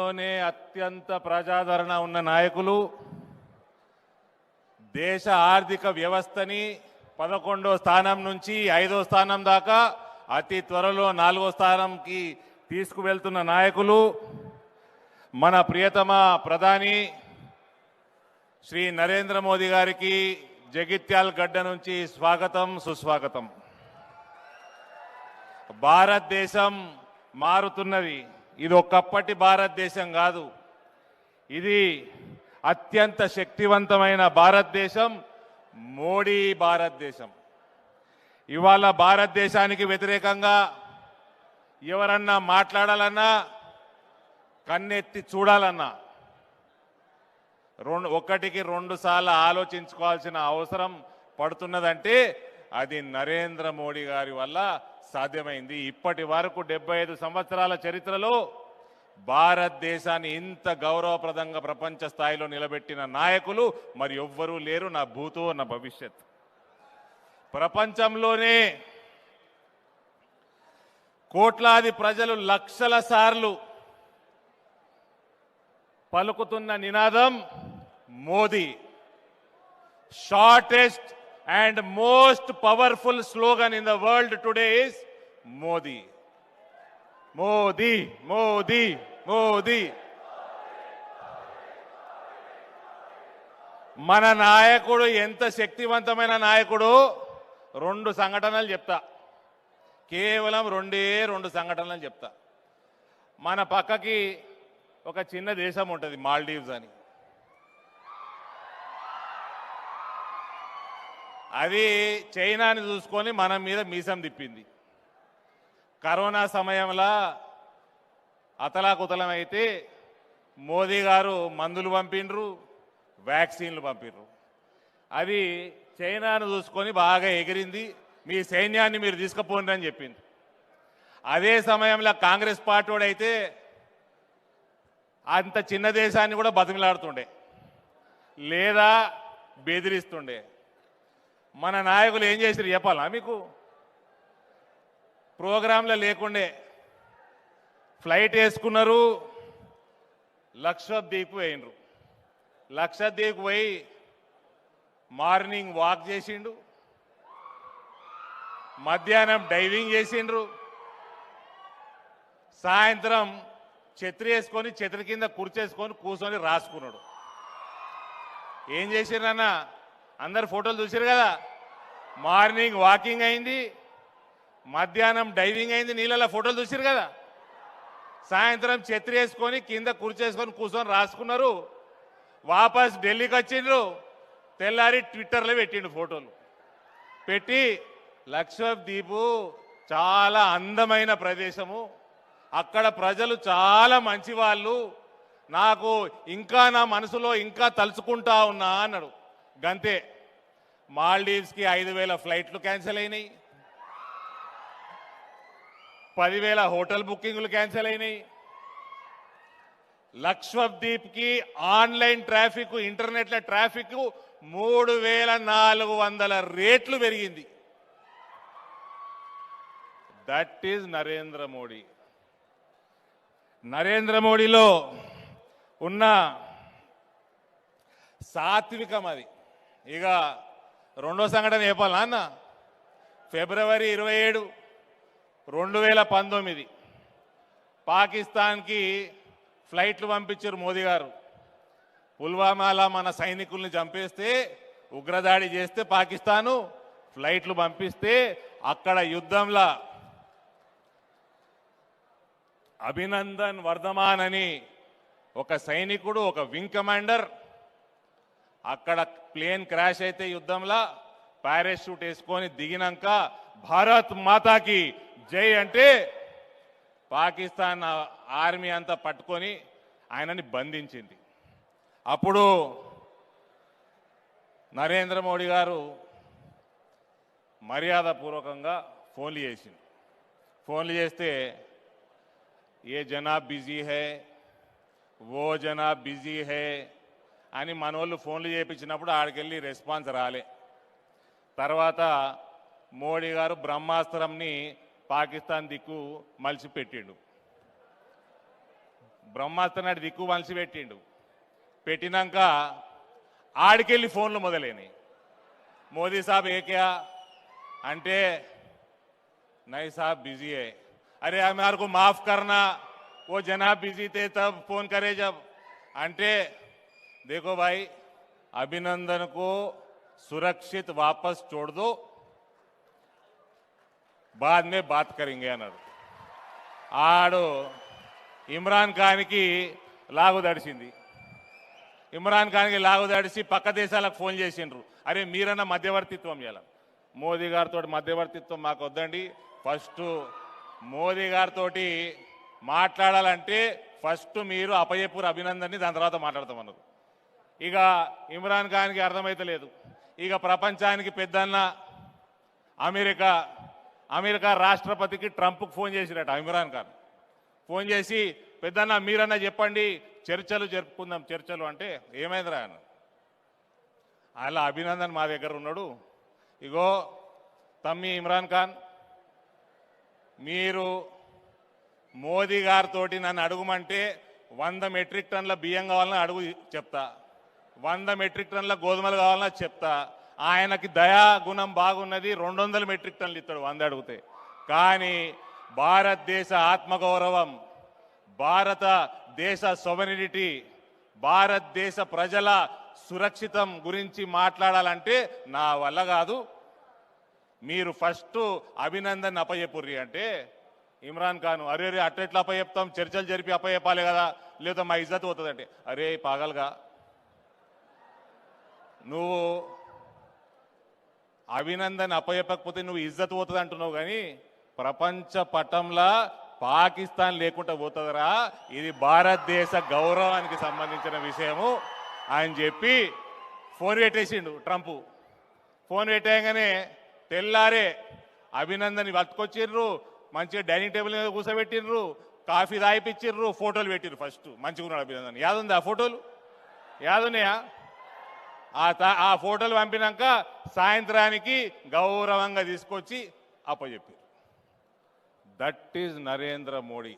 ప్రపంచంలోనే అత్యంత ప్రజాదరణ ఉన్న నాయకులు, దేశ ఆర్థిక వ్యవస్థని 11వ స్థానం నుంచి 5వ స్థానం దాకా అతి త్వరలో 4వ స్థానంకి తీసుకువెళ్తున్న నాయకులు, మన ప్రియతమ ప్రధాని శ్రీ నరేంద్ర మోదీ గారికి జగిత్యాల గడ్డ నుంచి స్వాగతం, సుస్వాగతం. భారతదేశం మారుతున్నది. ఇది ఒకప్పటి భారతదేశం కాదు. ఇది అత్యంత శక్తివంతమైన భారతదేశం, మోడీ భారతదేశం. ఇవాళ భారతదేశానికి వ్యతిరేకంగా ఎవరన్నా మాట్లాడాలన్నా, కన్నెత్తి చూడాలన్నా ఒకటికి 2 సార్లు ఆలోచించుకోవాల్సిన అవసరం పడుతున్నదంటే అది నరేంద్ర మోడీ గారి వల్ల సాధ్యమైంది. ఇప్పటి వరకు 75 సంవత్సరాల చరిత్రలో భారతదేశాన్ని ఇంత గౌరవప్రదంగా ప్రపంచ స్థాయిలో నిలబెట్టిన నాయకులు మరి ఎవ్వరూ లేరు, నా భూతో నా భవిష్యత్. ప్రపంచంలోనే కోట్లాది ప్రజలు లక్షల సార్లు పలుకుతున్న నినాదం Modi. Shortest and most powerful slogan in the world today is Modi. Modi, Modi, Modi. మన నాయకుడు ఎంత శక్తివంతమైన నాయకుడు, 2 సంఘటనలు చెప్తా. కేవలం 2 సంఘటనలు చెప్తా. మన పక్కకి ఒక చిన్న దేశం ఉంటుంది, మాల్దీవ్స్ అని. అది చైనాని చూసుకొని మన మీద మీసం తిప్పింది. కరోనా సమయంలో అతలాకుతలం అయితే మోదీ గారు మందులు పంపిండ్రు, వ్యాక్సిన్లు పంపిండ్రు. అది చైనాను చూసుకొని బాగా ఎగిరింది. మీ సైన్యాన్ని మీరు తీసుకుపోండి అని చెప్పింది. అదే సమయంలో కాంగ్రెస్ పార్టీ వాడైతే అంత చిన్న దేశాన్ని కూడా బతిమిలాడుతుండే లేదా బెదిరిస్తుండే. మన నాయకులు ఏం చేశారు చెప్పాలా మీకు? ప్రోగ్రాంలో లేకుండే ఫ్లైట్ వేసుకున్నారు, లక్షద్వీప్ పోయినరు. లక్షద్వీప్ పోయి మార్నింగ్ వాక్ చేసిండు, మధ్యాహ్నం డైవింగ్ చేసిండ్రు, సాయంత్రం ఛత్రి వేసుకొని ఛత్రి కింద కుర్చేసుకొని కూర్చొని రాసుకున్నాడు. ఏం చేసిండ్రన్నా? అందరు ఫోటోలు చూసారు కదా. మార్నింగ్ వాకింగ్ అయింది, మధ్యాహ్నం డైవింగ్ అయింది, నీళ్ళలో ఫోటోలు చూసారు కదా. సాయంత్రం ఛత్రి వేసుకొని కింద కుర్చేసుకొని కూర్చొని రాసుకున్నారు. వాపస్ ఢిల్లీకి వచ్చిండ్రు. తెల్లారి ట్విట్టర్లో పెట్టిండు ఫోటోలు పెట్టి, లక్షద్వీప్ చాలా అందమైన ప్రదేశము, అక్కడ ప్రజలు చాలా మంచి వాళ్ళు, నాకు ఇంకా నా మనసులో ఇంకా తలుచుకుంటా ఉన్నా అన్నాడు. గంతే. మాల్దీవ్స్కి 5,000 ఫ్లైట్లు క్యాన్సిల్ అయినాయి, 10,000 హోటల్ బుకింగ్లు క్యాన్సిల్ అయినాయి. లక్షద్వీప్కి ఆన్లైన్ ట్రాఫిక్, ఇంటర్నెట్ల ట్రాఫిక్ 3,400 రేట్లు పెరిగింది. That is Narendra Modi. నరేంద్ర మోడీలో ఉన్న సాత్వికం అది. ఇక 2వ సంఘటన చెప్పాలా అన్న? ఫిబ్రవరి 27, 2019 పాకిస్తాన్కి ఫ్లైట్లు పంపించారు మోదీ గారు. పుల్వామాలో మన సైనికుల్ని చంపేస్తే, ఉగ్రదాడి చేస్తే పాకిస్తాను ఫ్లైట్లు పంపిస్తే, అక్కడ యుద్ధంలో అభినందన్ వర్ధమాన్ అని ఒక సైనికుడు, ఒక వింగ్ కమాండర్, అక్కడ ప్లేన్ క్రాష్ అయితే యుద్ధంలో పారాషూట్ వేసుకొని దిగినాక భారత్ మాతాకి జై అంటే పాకిస్తాన్ ఆర్మీ అంతా పట్టుకొని ఆయనని బంధించింది. అప్పుడు నరేంద్ర మోడీ గారు మర్యాదపూర్వకంగా ఫోన్లు చేసింది. ఫోన్లు చేస్తే ఏ జనాబ్ బిజీ హై, ఓ జనాబ్ బిజీ హై అని మనోళ్ళు ఫోన్లు చేయించినప్పుడు ఆడికెళ్ళి రెస్పాన్స్ రాలే. తర్వాత మోడీ గారు బ్రహ్మాస్త్రంని పాకిస్తాన్ దిక్కు మలిచి పెట్టిండు. బ్రహ్మాస్త్ర నాటి దిక్కు మనిషి పెట్టిండు. పెట్టినాక ఆడికెళ్ళి ఫోన్లు మొదలైనవి. మోదీ సాబ్ ఏక్యా అంటే नहीं साहब बिजी है. अरे हमारे को माफ करना, वो जनाब बिजी थे तब फोन करे जब. अंटे देखो भाई, अभिनंदन को सुरक्षित वापस छोड़ दो, बाद में बात करेंगे అన్నాడు. ఆడు ఇమ్రాన్ ఖాన్కి లాగు దడిచింది. ఇమ్రాన్ ఖాన్కి లాగు దడిచి పక్క దేశాలకు ఫోన్ చేసిండ్రు. అరే మీరన్నా మధ్యవర్తిత్వం చేయాలి. మోదీ గారితో మధ్యవర్తిత్వం మాకు వద్దండి. ఫస్ట్ మోదీ గారితో మాట్లాడాలంటే ఫస్ట్ మీరు అపయపూర్ అభినందన్ని, దాని తర్వాత మాట్లాడతామన్నారు. ఇక ఇమ్రాన్ ఖాన్కి అర్థమైతలేదు. ఇక ప్రపంచానికి పెద్దన్న అమెరికా రాష్ట్రపతికి ట్రంప్కి ఫోన్ చేసిరట ఇమ్రాన్ ఖాన్. ఫోన్ చేసి పెద్దన్న మీరన్నా చెప్పండి, చర్చలు జరుపుకుందాం. చర్చలు అంటే ఏమైందిరా అన్న. అలా అభినందన్ మా దగ్గర ఉన్నాడు. ఇగో తమ్మి ఇమ్రాన్ ఖాన్, మీరు మోదీ గారితో నన్ను అడుగుమంటే 100 మెట్రిక్ టన్ల బియ్యం కావాలని అడుగు చెప్తా, 100 మెట్రిక్ టన్ల గోధుమలు కావాలన్నా చెప్తా. ఆయనకి దయా గుణం బాగున్నది, 200 మెట్రిక్ టన్లు ఇస్తాడు 100 అడిగితే. కానీ భారతదేశ ఆత్మగౌరవం, భారతదేశ సోవరెనిటీ, భారతదేశ ప్రజల సురక్షితం గురించి మాట్లాడాలంటే నా వల్ల కాదు. మీరు ఫస్ట్ అభినందన్ అప్పచెప్పుర్రి అంటే ఇమ్రాన్ ఖాన్ అరే రే అట్లా అప్పచెప్తాం, చర్చలు జరిపి అప్పచెప్పాలి కదా, లేదా మా ఇజ్జత్ పోతుందంటే. అరే పాగల్గా, నువ్వు అభినందన్ అప్పచెప్పకపోతే నువ్వు ఇజ్జత్ పోతుంది అంటున్నావు, కానీ ప్రపంచ పటంలో పాకిస్తాన్ లేకుండా పోతుందిరా. ఇది భారతదేశ గౌరవానికి సంబంధించిన విషయము అని చెప్పి ఫోన్ పెట్టేసిండు ట్రంప్. ఫోన్ పెట్టేయగానే తెల్లారే అభినందన్ పట్టుకొచ్చిర్రు, మంచిగా డైనింగ్ టేబుల్ మీద కూర్చోబెట్టిర్రు, కాఫీ తాగిపిచ్చిర్రు, ఫోటోలు పెట్టిర్రు. ఫస్ట్ మంచిగా ఉన్నాడు అభినందన్. యాదుంది ఆ ఫోటోలు? యాదున్నాయా? ఆ ఫోటోలు పంపినాక సాయంత్రానికి గౌరవంగా తీసుకొచ్చి అప్పచెప్పారు. That is Narendra Modi.